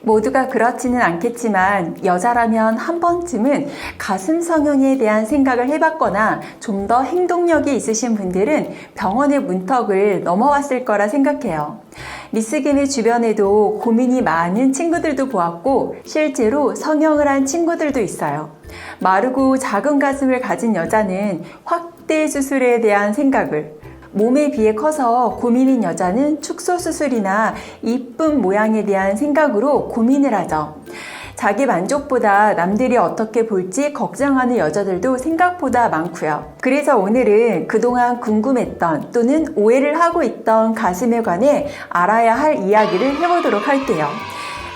모두가 그렇지는 않겠지만 여자라면 한 번쯤은 가슴 성형에 대한 생각을 해봤거나 좀 더 행동력이 있으신 분들은 병원의 문턱을 넘어왔을 거라 생각해요. 미스 김의 주변에도 고민이 많은 친구들도 보았고 실제로 성형을 한 친구들도 있어요. 마르고 작은 가슴을 가진 여자는 확대 수술에 대한 생각을, 몸에 비해 커서 고민인 여자는 축소 수술이나 이쁜 모양에 대한 생각으로 고민을 하죠. 자기 만족보다 남들이 어떻게 볼지 걱정하는 여자들도 생각보다 많고요. 그래서 오늘은 그동안 궁금했던 또는 오해를 하고 있던 가슴에 관해 알아야 할 이야기를 해보도록 할게요.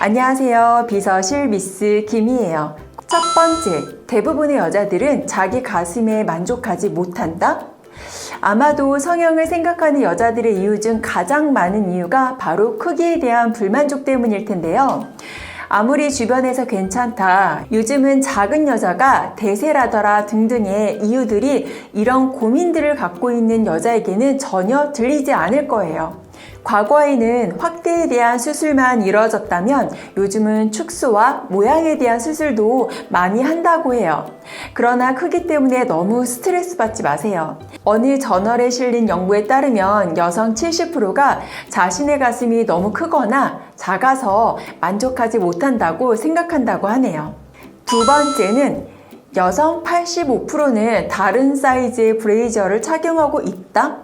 안녕하세요. 비서실 미스 김이에요. 첫 번째, 대부분의 여자들은 자기 가슴에 만족하지 못한다? 아마도 성형을 생각하는 여자들의 이유 중 가장 많은 이유가 바로 크기에 대한 불만족 때문일 텐데요. 아무리 주변에서 괜찮다, 요즘은 작은 여자가 대세라더라 등등의 이유들이 이런 고민들을 갖고 있는 여자에게는 전혀 들리지 않을 거예요. 과거에는 확대에 대한 수술만 이루어졌다면 요즘은 축소와 모양에 대한 수술도 많이 한다고 해요. 그러나 크기 때문에 너무 스트레스 받지 마세요. 어느 저널에 실린 연구에 따르면 여성 70%가 자신의 가슴이 너무 크거나 작아서 만족하지 못한다고 생각한다고 하네요. 두 번째는 여성 85%는 다른 사이즈의 브레이저를 착용하고 있다?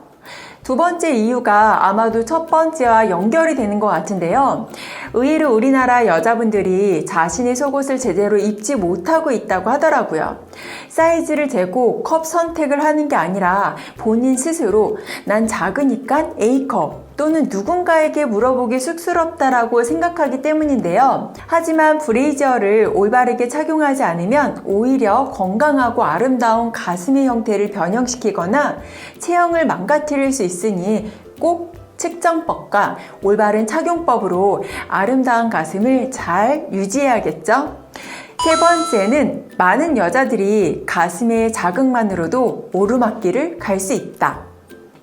두 번째 이유가 아마도 첫 번째와 연결이 되는 것 같은데요. 의외로 우리나라 여자분들이 자신의 속옷을 제대로 입지 못하고 있다고 하더라고요. 사이즈를 재고 컵 선택을 하는 게 아니라 본인 스스로 난 작으니까 A컵 또는 누군가에게 물어보기 쑥스럽다라고 생각하기 때문인데요. 하지만 브레이저를 올바르게 착용하지 않으면 오히려 건강하고 아름다운 가슴의 형태를 변형시키거나 체형을 망가뜨릴 수 있으니 꼭 측정법과 올바른 착용법으로 아름다운 가슴을 잘 유지해야겠죠? 세 번째는 많은 여자들이 가슴의 자극만으로도 오르막길을 갈 수 있다.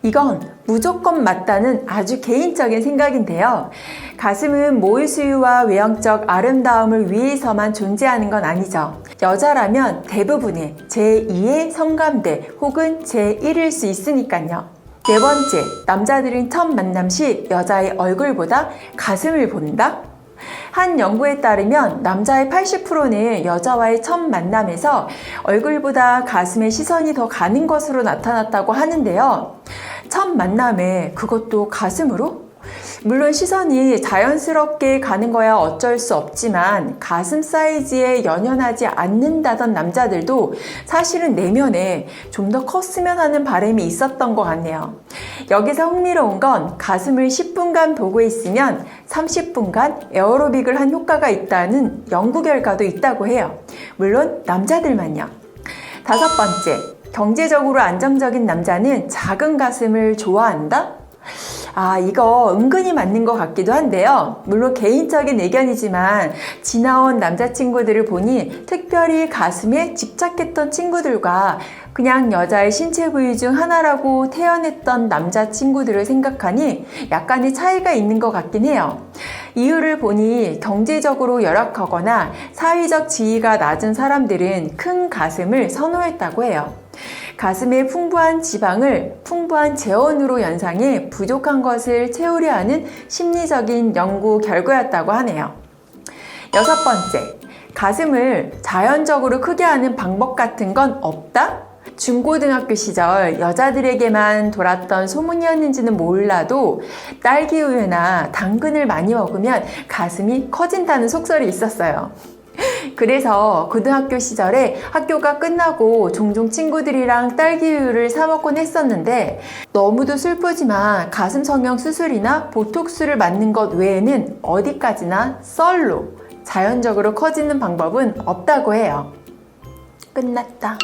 이건 무조건 맞다는 아주 개인적인 생각인데요. 가슴은 모의 수유와 외형적 아름다움을 위해서만 존재하는 건 아니죠. 여자라면 대부분의 제2의 성감대 혹은 제1일 수 있으니까요. 네 번째, 남자들은 첫 만남 시 여자의 얼굴보다 가슴을 본다? 한 연구에 따르면 남자의 80%는 여자와의 첫 만남에서 얼굴보다 가슴에 시선이 더 가는 것으로 나타났다고 하는데요. 첫 만남에 그것도 가슴으로? 물론 시선이 자연스럽게 가는 거야 어쩔 수 없지만 가슴 사이즈에 연연하지 않는다던 남자들도 사실은 내면에 좀 더 컸으면 하는 바람이 있었던 것 같네요. 여기서 흥미로운 건 가슴을 10분간 보고 있으면 30분간 에어로빅을 한 효과가 있다는 연구 결과도 있다고 해요. 물론 남자들만요. 다섯 번째, 경제적으로 안정적인 남자는 작은 가슴을 좋아한다? 이거 은근히 맞는 것 같기도 한데요. 물론 개인적인 의견이지만 지나온 남자친구들을 보니 특별히 가슴에 집착했던 친구들과 그냥 여자의 신체 부위 중 하나라고 태어났던 남자친구들을 생각하니 약간의 차이가 있는 것 같긴 해요. 이유를 보니 경제적으로 열악하거나 사회적 지위가 낮은 사람들은 큰 가슴을 선호했다고 해요. 가슴에 풍부한 지방을 풍부한 재원으로 연상해 부족한 것을 채우려 하는 심리적인 연구 결과였다고 하네요. 여섯 번째, 가슴을 자연적으로 크게 하는 방법 같은 건 없다? 중고등학교 시절 여자들에게만 돌았던 소문이었는지는 몰라도 딸기 우유나 당근을 많이 먹으면 가슴이 커진다는 속설이 있었어요. 그래서 고등학교 시절에 학교가 끝나고 종종 친구들이랑 딸기우유를 사 먹곤 했었는데 너무도 슬프지만 가슴 성형 수술이나 보톡스를 맞는 것 외에는 어디까지나 썰로 자연적으로 커지는 방법은 없다고 해요. 끝났다.